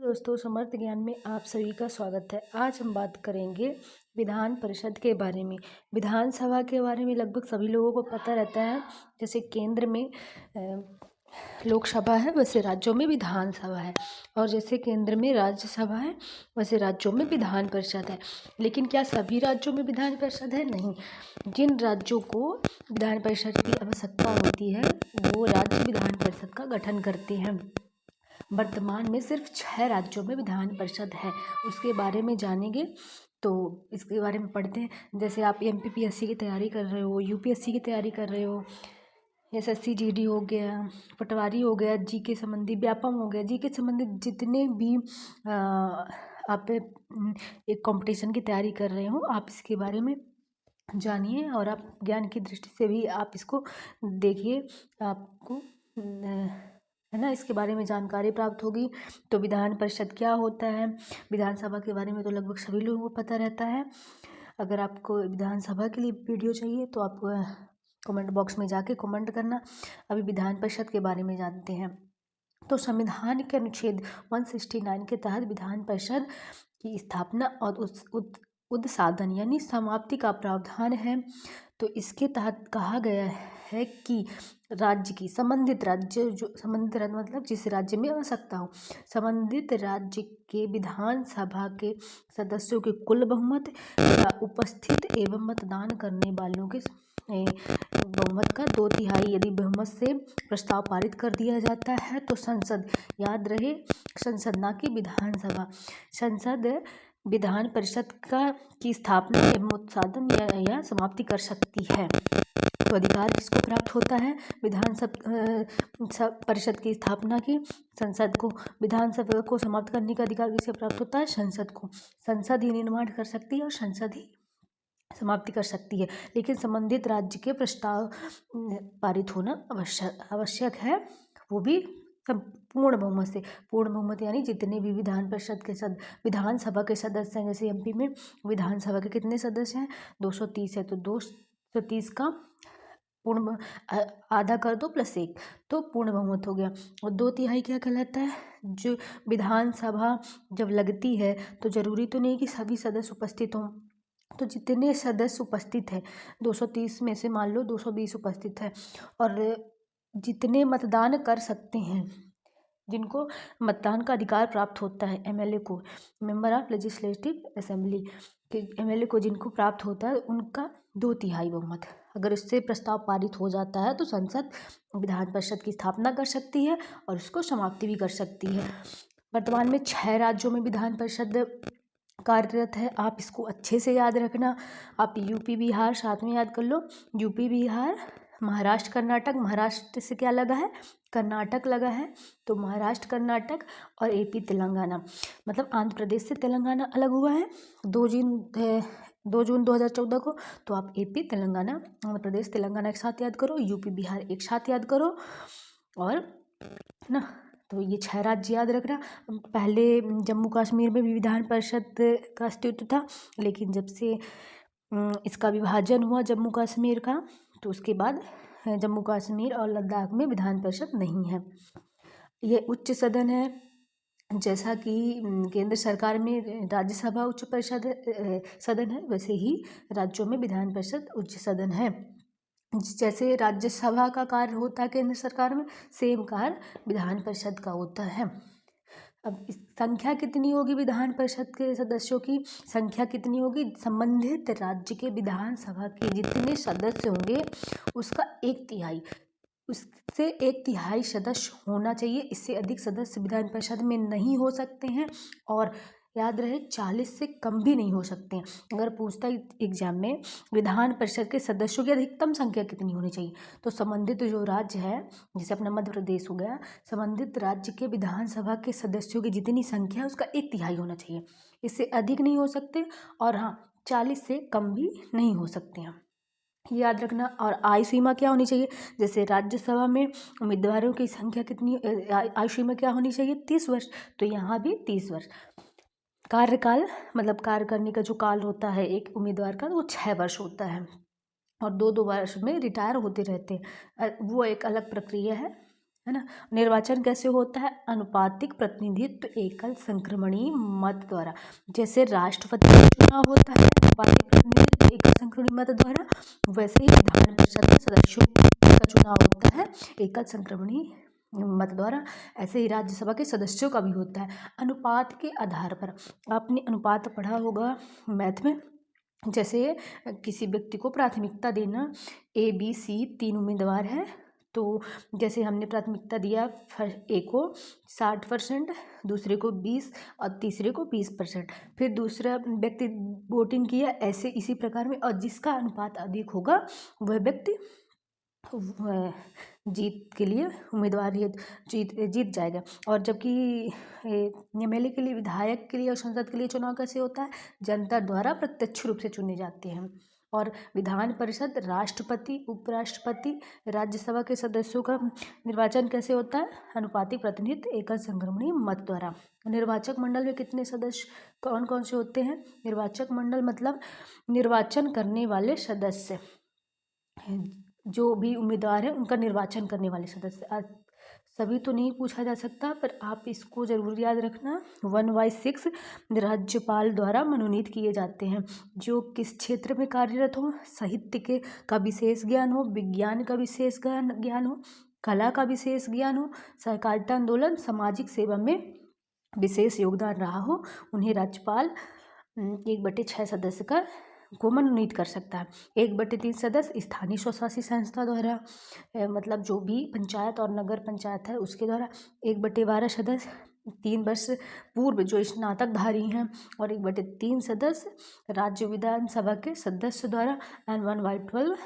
दोस्तों, समर्थ ज्ञान में आप सभी का स्वागत है। आज हम बात करेंगे विधान परिषद के बारे में। विधानसभा के बारे में लगभग सभी लोगों को पता रहता है। जैसे केंद्र में लोकसभा है, वैसे राज्यों में विधानसभा है, और जैसे केंद्र में राज्यसभा है, वैसे राज्यों में विधान परिषद है। लेकिन क्या सभी राज्यों में विधान परिषद है? नहीं। जिन राज्यों को विधान परिषद की आवश्यकता होती है वो राज्य विधान परिषद का गठन करते हैं। वर्तमान में सिर्फ 6 राज्यों में विधान परिषद है। उसके बारे में जानेंगे, तो इसके बारे में पढ़ते हैं। जैसे आप MPPSC की तैयारी कर रहे हो, UPSC की तैयारी कर रहे हो, SSC GD हो गया, पटवारी हो गया, GK संबंधी, व्यापम हो गया, GK संबंधित जितने भी आप एक कंपटीशन की तैयारी कर रहे हो, आप इसके बारे में जानिए और आप ज्ञान की दृष्टि से भी आप इसको देखिए। आपको है ना, इसके बारे में जानकारी प्राप्त होगी। तो विधान परिषद क्या होता है? विधानसभा के बारे में तो लगभग सभी लोगों को पता रहता है। अगर आपको विधानसभा के लिए वीडियो चाहिए तो आप कमेंट बॉक्स में जाके कमेंट करना। अभी विधान परिषद के बारे में जानते हैं। तो संविधान के अनुच्छेद 169 के तहत विधान परिषद की स्थापना और उस उत्साधन यानी समाप्ति का प्रावधान है। तो इसके तहत कहा गया है कि राज्य की संबंधित राज्य मतलब जिस राज्य में आवश्यकता हो, संबंधित राज्य के विधानसभा के सदस्यों के कुल बहुमत या उपस्थित एवं मतदान करने वालों के बहुमत का 2/3 यदि बहुमत से प्रस्ताव पारित कर दिया जाता है तो संसद, याद रहे संसद ना कि विधानसभा, संसद विधान परिषद की स्थापना एवं उत्साधन या समाप्ति कर सकती है। तो अधिकार किसको प्राप्त होता है? विधानसभा परिषद की स्थापना की, संसद को। विधानसभा को समाप्त करने का अधिकार किसे प्राप्त होता है? संसद को। संसद ही निर्माण कर सकती है और संसद ही समाप्ति कर सकती है। लेकिन संबंधित राज्य के प्रस्ताव पारित होना आवश्यक है, वो भी पूर्ण बहुमत से। पूर्ण बहुमत यानी जितने भी विधान परिषद के विधानसभा के सदस्य हैं, जैसे MP में विधानसभा के कितने सदस्य हैं? 230 है, तो 230 का पूर्ण आधा कर दो +1, तो पूर्ण बहुमत हो गया। और 2/3 क्या कहलाता है? जो विधानसभा जब लगती है तो जरूरी तो नहीं कि सभी सदस्य उपस्थित हों, तो जितने सदस्य उपस्थित हैं 230 में से मान लो 220 उपस्थित है, और जितने मतदान कर सकते हैं, जिनको मतदान का अधिकार प्राप्त होता है, MLA को, मेंबर ऑफ लेजिस्लेटिव असेंबली के MLA को जिनको प्राप्त होता है, उनका 2/3 बहुमत। अगर इससे प्रस्ताव पारित हो जाता है तो संसद विधान परिषद की स्थापना कर सकती है और उसको समाप्ति भी कर सकती है। वर्तमान में 6 राज्यों में विधान परिषद कार्यरत है। आप इसको अच्छे से याद रखना। आप UP बिहार साथ में याद कर लो। UP बिहार, महाराष्ट्र कर्नाटक, महाराष्ट्र से क्या लगा है? कर्नाटक लगा है, तो महाराष्ट्र कर्नाटक, और AP तेलंगाना, मतलब आंध्र प्रदेश से तेलंगाना अलग हुआ है 2 जून 2014 को। तो आप AP तेलंगाना, आंध्र प्रदेश तेलंगाना एक साथ याद करो, UP बिहार एक साथ याद करो, और ना, तो ये 6 राज्य याद रखना। पहले जम्मू कश्मीर में भी विधान परिषद का अस्तित्व था, लेकिन जब से इसका विभाजन हुआ जम्मू कश्मीर का, तो उसके बाद जम्मू कश्मीर और लद्दाख में विधान परिषद नहीं है। ये उच्च सदन है, जैसा कि केंद्र सरकार में राज्यसभा उच्च परिषद सदन है, वैसे ही राज्यों में विधान परिषद उच्च सदन है। जैसे राज्यसभा का कार्य होता है केंद्र सरकार में, सेम कार्य विधान परिषद का होता है। अब इस संख्या कितनी होगी विधान परिषद के सदस्यों की? संख्या कितनी होगी? संबंधित राज्य के विधानसभा के जितने सदस्य होंगे उसका 1/3, उससे 1/3 सदस्य होना चाहिए। इससे अधिक सदस्य विधान परिषद में नहीं हो सकते हैं, और याद रहे 40 से कम भी नहीं हो सकते हैं। अगर पूछता है एग्जाम में विधान परिषद के सदस्यों की अधिकतम संख्या कितनी होनी चाहिए, तो संबंधित जो राज्य है, जैसे अपना मध्य प्रदेश हो गया, संबंधित राज्य के विधानसभा के सदस्यों की जितनी संख्या है उसका 1/3 होना चाहिए। इससे अधिक नहीं हो सकते, और हाँ 40 से कम भी नहीं हो सकते हैं, याद रखना। और आयु सीमा क्या होनी चाहिए? जैसे राज्यसभा में उम्मीदवारों की संख्या कितनी, आयु सीमा क्या होनी चाहिए? 30 वर्ष, तो यहाँ भी 30 वर्ष। कार्यकाल मतलब कार्य करने का जो काल होता है एक उम्मीदवार का, वो 6 वर्ष होता है, और 2-2 वर्ष में रिटायर होते रहते हैं। वो एक अलग प्रक्रिया है, है ना। निर्वाचन कैसे होता है? अनुपातिक प्रतिनिधित्व एकल संक्रमणीय मत द्वारा। जैसे राष्ट्रपति का चुनाव होता है अनुपातिक प्रतिनिधित्व एकल संक्रमणीय मत द्वारा, वैसे ही विधान परिषद के सदस्यों का चुनाव होता है एकल संक्रमणीय मत द्वारा। ऐसे ही राज्यसभा के सदस्यों का भी होता है अनुपात के आधार पर। आपने अनुपात पढ़ा होगा मैथ में। जैसे किसी व्यक्ति को प्राथमिकता देना, A B C 3 उम्मीदवार हैं, तो जैसे हमने प्राथमिकता दिया ए को 60%, दूसरे को 20 और तीसरे को 20%, फिर दूसरा व्यक्ति वोटिंग किया, ऐसे इसी प्रकार में, और जिसका अनुपात अधिक होगा वह व्यक्ति जीत के लिए उम्मीदवार जीत जाएगा। और जबकि MLA के लिए, विधायक के लिए और संसद के लिए चुनाव कैसे होता है? जनता द्वारा प्रत्यक्ष रूप से चुने जाते हैं। और विधान परिषद राष्ट्रपति, उपराष्ट्रपति, राज्यसभा के सदस्यों का निर्वाचन कैसे होता है? अनुपातिक प्रतिनिधित्व एकल संक्रमणीय मत द्वारा। निर्वाचक मंडल में कितने सदस्य कौन कौन से होते हैं? निर्वाचक मंडल मतलब निर्वाचन करने वाले सदस्य, जो भी उम्मीदवार है उनका निर्वाचन करने वाले सदस्य। सभी तो नहीं पूछा जा सकता, पर आप इसको जरूर याद रखना। 1/6 राज्यपाल द्वारा मनोनीत किए जाते हैं, जो किस क्षेत्र में कार्यरत हो। साहित्य का विशेष ज्ञान हो, विज्ञान का विशेष ज्ञान हो, कला का विशेष ज्ञान हो, सहकारिता आंदोलन, सामाजिक सेवा में विशेष योगदान रहा हो, उन्हें राज्यपाल 1/6 सदस्य को मनोनीत कर सकता है। 1/3 सदस्य स्थानीय स्वशासी संस्था द्वारा, मतलब जो भी पंचायत और नगर पंचायत है उसके द्वारा। 1/12 सदस्य 3 वर्ष पूर्व जो स्नातकधारी हैं, और 1/3 सदस्य राज्य विधानसभा के सदस्य द्वारा, एंड 1/12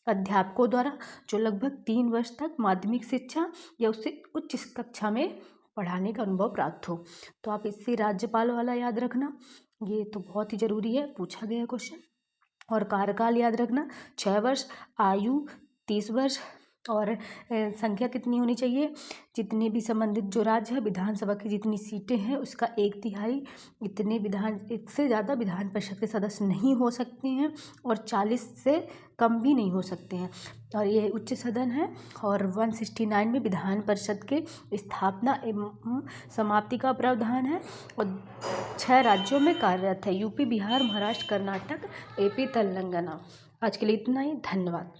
अध्यापकों द्वारा, जो लगभग 3 वर्ष तक माध्यमिक शिक्षा या उससे उच्च कक्षा में पढ़ाने का अनुभव प्राप्त हो। तो आप इससे राज्यपाल वाला याद रखना, ये तो बहुत ही जरूरी है, पूछा गया क्वेश्चन। और कार्यकाल याद रखना, 6 वर्ष, आयु 30 वर्ष, और संख्या कितनी होनी चाहिए? जितने भी संबंधित जो राज्य है, विधानसभा की जितनी सीटें हैं उसका 1/3 इससे ज़्यादा विधान परिषद के सदस्य नहीं हो सकते हैं, और 40 से कम भी नहीं हो सकते हैं। और यह उच्च सदन है। और 169 में विधान परिषद के स्थापना एवं समाप्ति का प्रावधान है, और 6 राज्यों में कार्यरत है, यूपी, बिहार, महाराष्ट्र, कर्नाटक, AP, तेलंगाना। आज के लिए इतना ही, धन्यवाद।